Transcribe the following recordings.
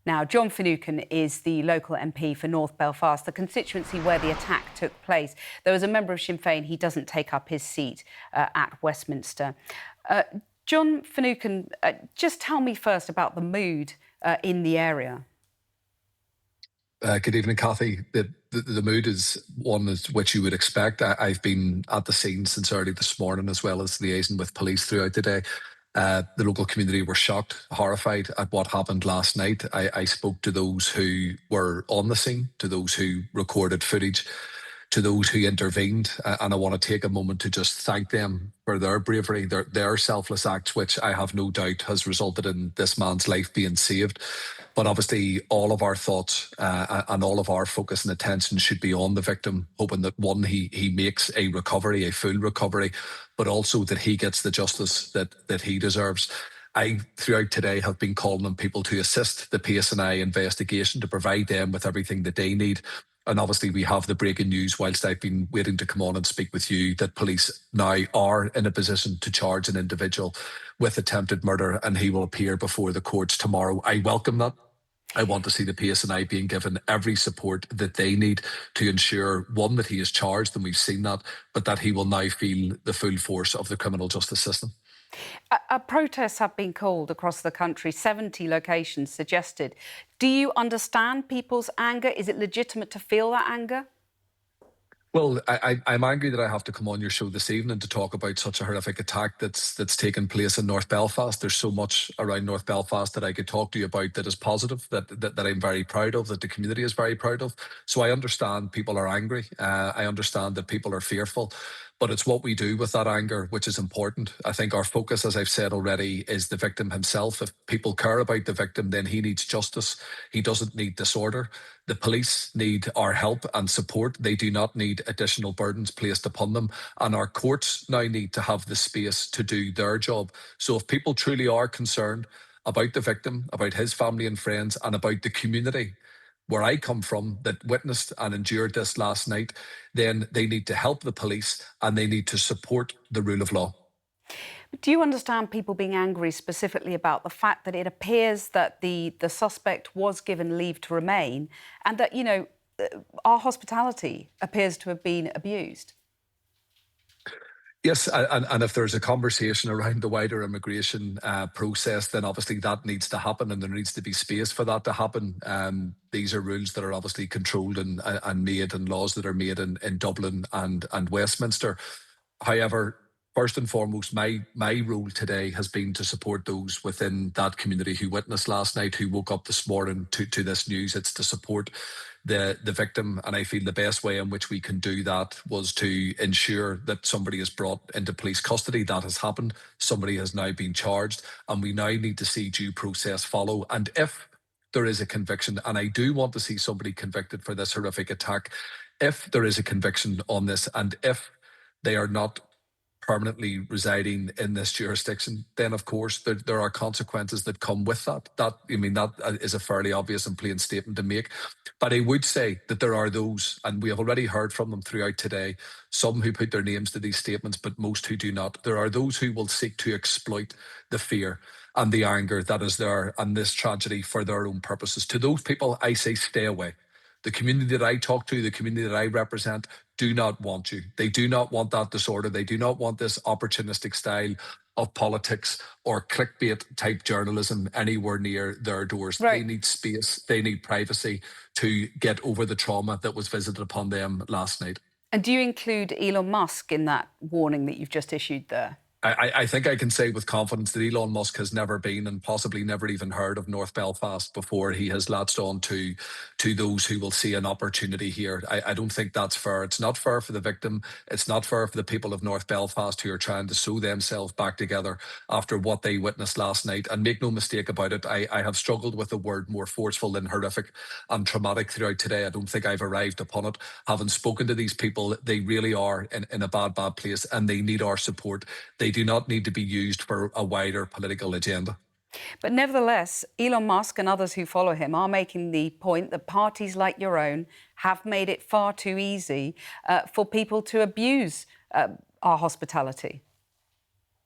Now, John Finucane is the local MP for North Belfast, the constituency where the attack took place. Though as a member of Sinn Féin, he doesn't take up his seat at Westminster. John Finucane, just tell me first about the mood in the area. Good evening, Cathy. The mood is one as which you would expect. I've been at the scene since early this morning, as well as liaising with police throughout the day. The local community were shocked, horrified at what happened last night. I spoke to those who were on the scene, to those who recorded footage, to those who intervened, and I want to take a moment to just thank them for their bravery, their selfless acts, which I have no doubt has resulted in this man's life being saved. But obviously, all of our thoughts and all of our focus and attention should be on the victim, hoping that one, he makes a recovery, a full recovery, but also that he gets the justice that he deserves. I, throughout today, have been calling on people to assist the PSNI investigation, to provide them with everything that they need. And obviously, we have the breaking news, whilst I've been waiting to come on and speak with you, that police now are in a position to charge an individual with attempted murder, and he will appear before the courts tomorrow. I welcome that. I want to see the PSNI being given every support that they need to ensure, one, that he is charged, and we've seen that, but that he will now feel the full force of the criminal justice system. Protests have been called across the country, 70 locations suggested. Do you understand people's anger? Is it legitimate to feel that anger? Well, I'm angry that I have to come on your show this evening to talk about such a horrific attack that's taken place in North Belfast. There's so much around North Belfast that I could talk to you about that is positive, that I'm very proud of, that the community is very proud of. So I understand people are angry. I understand that people are fearful. But it's what we do with that anger which is important. I think our focus, as I've said already, is the victim himself. If people care about the victim, then he needs justice. He doesn't need disorder. The police need our help and support. They do not need additional burdens placed upon them. And our courts now need to have the space to do their job. So if people truly are concerned about the victim, about his family and friends, and about the community where I come from that witnessed and endured this last night, then they need to help the police and they need to support the rule of law. Do you understand people being angry specifically about the fact that it appears that the suspect was given leave to remain and that, our hospitality appears to have been abused? Yes, and if there's a conversation around the wider immigration process, then obviously that needs to happen, and there needs to be space for that to happen. These are rules that are obviously controlled and made, and laws that are made in Dublin and Westminster. However, first and foremost, my role today has been to support those within that community who witnessed last night, who woke up this morning to this news. It's to support the victim, and I feel the best way in which we can do that was to ensure that somebody is brought into police custody. That has happened. Somebody has now been charged, and we now need to see due process follow. And if there is a conviction, and I do want to see somebody convicted for this horrific attack, if there is a conviction on this, and if they are not permanently residing in this jurisdiction, then of course there are consequences that come with that. That is a fairly obvious and plain statement to make. But I would say that there are those, and we have already heard from them throughout today, some who put their names to these statements, but most who do not. There are those who will seek to exploit the fear and the anger that is there and this tragedy for their own purposes. To those people, I say stay away. The community that I talk to, the community that I represent, do not want you. They do not want that disorder. They do not want this opportunistic style of politics or clickbait type journalism anywhere near their doors. Right. They need space. They need privacy to get over the trauma that was visited upon them last night. And do you include Elon Musk in that warning that you've just issued there? I think I can say with confidence that Elon Musk has never been and possibly never even heard of North Belfast before he has latched on to those who will see an opportunity here. I don't think that's fair. It's not fair for the victim. It's not fair for the people of North Belfast who are trying to sew themselves back together after what they witnessed last night. And make no mistake about it, I have struggled with a word more forceful than horrific and traumatic throughout today. I don't think I've arrived upon it. Having spoken to these people, they really are in a bad place, and they need our support. They do not need to be used for a wider political agenda. But nevertheless, Elon Musk and others who follow him are making the point that parties like your own have made it far too easy for people to abuse our hospitality.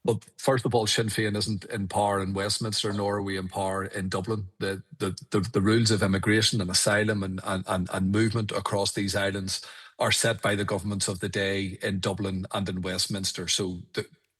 Well, first of all, Sinn Féin isn't in power in Westminster, nor are we in power in Dublin. The rules of immigration and asylum and movement across these islands are set by the governments of the day in Dublin and in Westminster. So,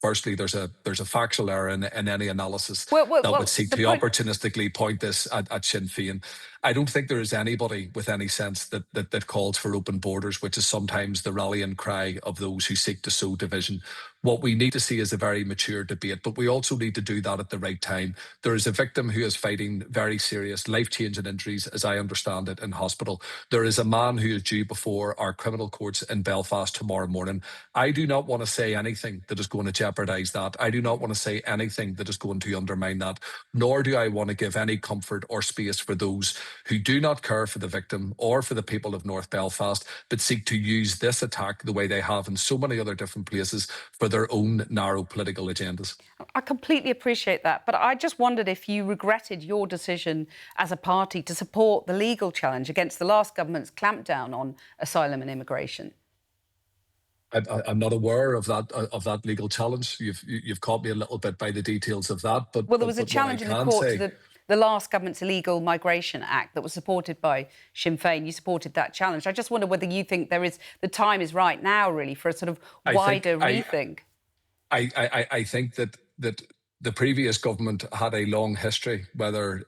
firstly, there's a factual error in any analysis that would seek The to point. opportunistically point this at Sinn Féin. I don't think there is anybody with any sense that calls for open borders, which is sometimes the rallying cry of those who seek to sow division. What we need to see is a very mature debate, but we also need to do that at the right time. There is a victim who is fighting very serious, life-changing injuries, as I understand it, in hospital. There is a man who is due before our criminal courts in Belfast tomorrow morning. I do not want to say anything that is going to jeopardise that. I do not want to say anything that is going to undermine that, nor do I want to give any comfort or space for those who do not care for the victim or for the people of North Belfast, but seek to use this attack the way they have in so many other different places for their own narrow political agendas. I completely appreciate that, but I just wondered if you regretted your decision as a party to support the legal challenge against the last government's clampdown on asylum and immigration. I'm not aware of that legal challenge. You've caught me a little bit by the details of that, Well, there was a but what I challenge in the can court to say. the last government's illegal migration act that was supported by Sinn Féin. You supported that challenge. I just wonder whether you think the time is right now, really, for a sort of I think wider rethink. I think that the previous government had a long history, and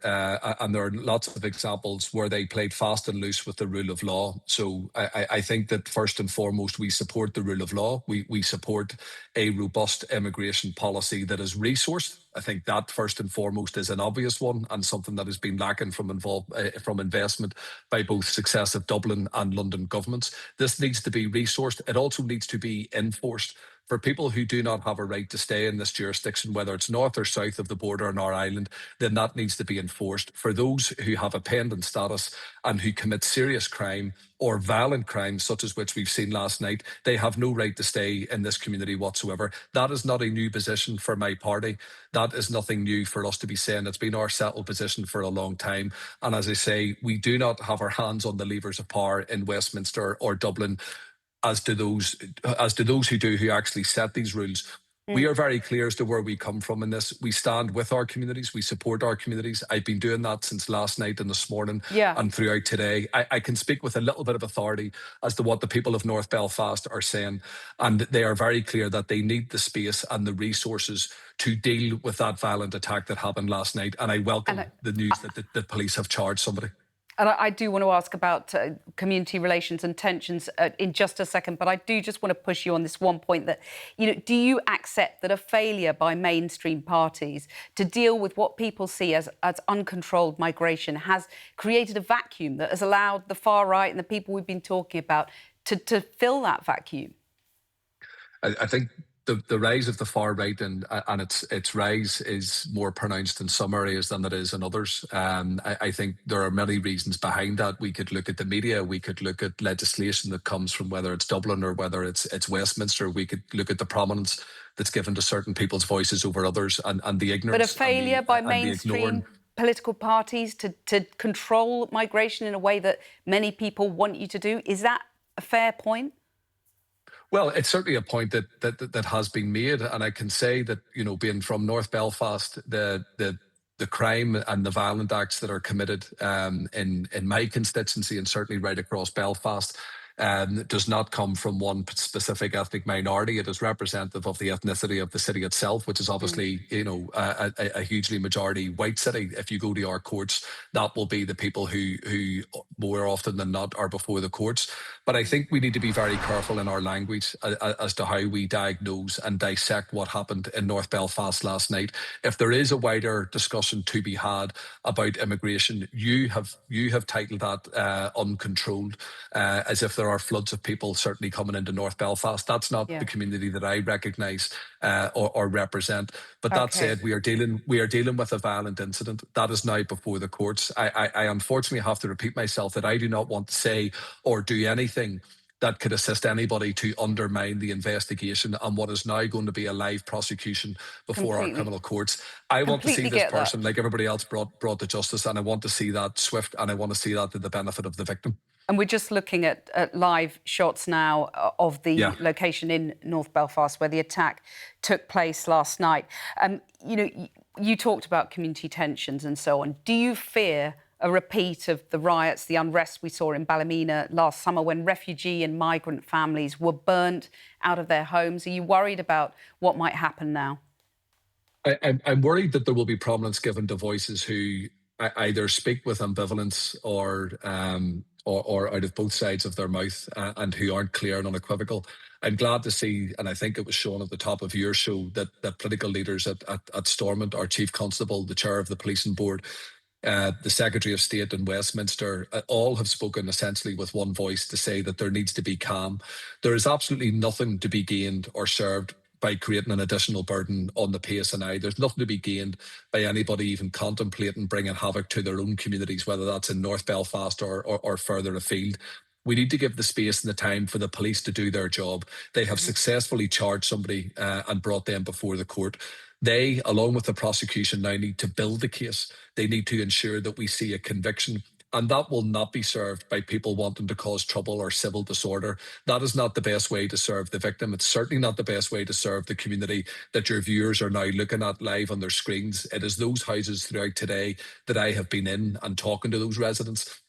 there are lots of examples where they played fast and loose with the rule of law. So I think that first and foremost, we support the rule of law. We support a robust immigration policy that is resourced. I think that first and foremost is an obvious one and something that has been lacking from investment by both successive Dublin and London governments. This needs to be resourced. It also needs to be enforced. For people who do not have a right to stay in this jurisdiction, whether it's north or south of the border on our island, then that needs to be enforced. For those who have a pendant status and who commit serious crime or violent crimes, such as which we've seen last night, they have no right to stay in this community whatsoever. That is not a new position for my party. That is nothing new for us to be saying. It's been our settled position for a long time. And as I say, we do not have our hands on the levers of power in Westminster or Dublin as to those who do, who actually set these rules. We are very clear as to where we come from in this. We stand with our communities. We support our communities. I've been doing that since last night and this morning and throughout today. I can speak with a little bit of authority as to what the people of North Belfast are saying. And they are very clear that they need the space and the resources to deal with that violent attack that happened last night. And I welcome the news that the police have charged somebody. And I do want to ask about community relations and tensions in just a second, but I do just want to push you on this one point that, do you accept that a failure by mainstream parties to deal with what people see as uncontrolled migration has created a vacuum that has allowed the far right and the people we've been talking about to fill that vacuum? I think the rise of the far right and its rise is more pronounced in some areas than it is in others. I think there are many reasons behind that. We could look at the media, we could look at legislation that comes from whether it's Dublin or whether it's Westminster. We could look at the prominence that's given to certain people's voices over others and the ignorance. But a failure by and the mainstream political parties to control migration in a way that many people want you to do, is that a fair point? Well, it's certainly a point that has been made, and I can say that being from North Belfast, the crime and the violent acts that are committed in my constituency and certainly right across Belfast does not come from one specific ethnic minority. It is representative of the ethnicity of the city itself, which is obviously a hugely majority white city. If you go to our courts, that will be the people who more often than not are before the courts. But I think we need to be very careful in our language as to how we diagnose and dissect what happened in North Belfast last night. If there is a wider discussion to be had about immigration, you have titled that uncontrolled, as if there are floods of people certainly coming into North Belfast. That's not the community that I recognise or represent. But that said, we are dealing with a violent incident that is now before the courts. I unfortunately have to repeat myself that I do not want to say or do anything that could assist anybody to undermine the investigation and what is now going to be a live prosecution before our criminal courts. I want to see this person, like everybody else, brought to justice, and I want to see that swift, and I want to see that to the benefit of the victim. And we're just looking at live shots now of the Yeah. location in North Belfast where the attack took place last night. You know, you talked about community tensions and so on. Do you fear a repeat of the riots, the unrest we saw in Ballymena last summer when refugee and migrant families were burnt out of their homes? Are you worried about what might happen now? I'm worried that there will be prominence given to voices who either speak with ambivalence or out of both sides of their mouth, and who aren't clear and unequivocal. I'm glad to see, and I think it was shown at the top of your show, that political leaders at Stormont, our Chief Constable, the Chair of the Policing Board, the Secretary of State in Westminster, all have spoken essentially with one voice to say that there needs to be calm. There is absolutely nothing to be gained or served by creating an additional burden on the PSNI. There's nothing to be gained by anybody even contemplating bringing havoc to their own communities, whether that's in North Belfast or further afield. We need to give the space and the time for the police to do their job. They have successfully charged somebody and brought them before the court. They, along with the prosecution, now need to build the case. They need to ensure that we see a conviction. And that will not be served by people wanting to cause trouble or civil disorder. That is not the best way to serve the victim. It's certainly not the best way to serve the community that your viewers are now looking at live on their screens. It is those houses throughout today that I have been in and talking to those residents.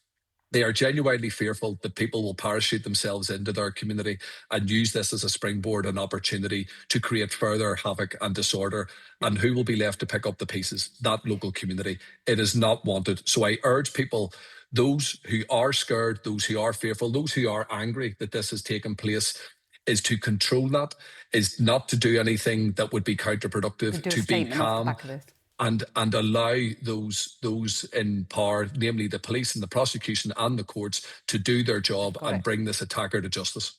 They are genuinely fearful that people will parachute themselves into their community and use this as a springboard and opportunity to create further havoc and disorder. And who will be left to pick up the pieces? That local community. It is not wanted. So I urge people, those who are scared, those who are fearful, those who are angry that this has taken place, is to control that, is not to do anything that would be counterproductive, to be calm and allow those in power, namely the police and the prosecution and the courts, to do their job and bring this attacker to justice.